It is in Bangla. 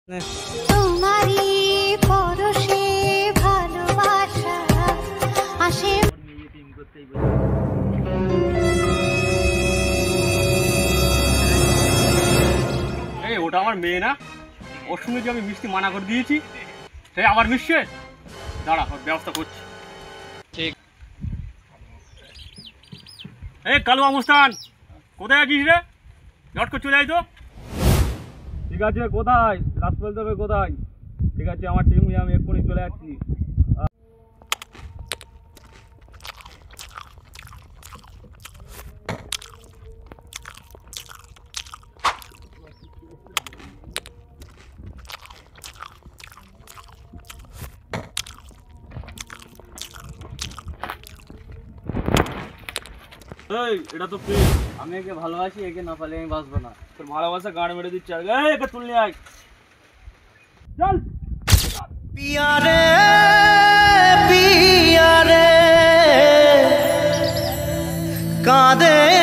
তোমারই পরশে ভালোবাসা আসে। এই ওটা আমার মেয়ে না, ওর সঙ্গে যে আমি মিষ্টি মানা করে দিয়েছি সে আবার মিশছে। দাঁড়া, ওর ব্যবস্থা করছি। ঠিক। এই কালু আমস্তান, কোথায় আছিস রে? ঝট করে চলে আয় তো। ঠিক আছে, কোথায়? রাস্তা তবে কোথায়? ঠিক আছে, আমার টিম নিয়ে আমি এক্ষুনি চলে যাচ্ছি। এই এটা তো প্রেম, আমি একে ভালোবাসি, একে না পালে আমি বাঁচবো না। তোর ভালোবাসা গাড় মেরে দিচ্ছে। এই একে তুলনি আয়, চল। पिया रे कांदे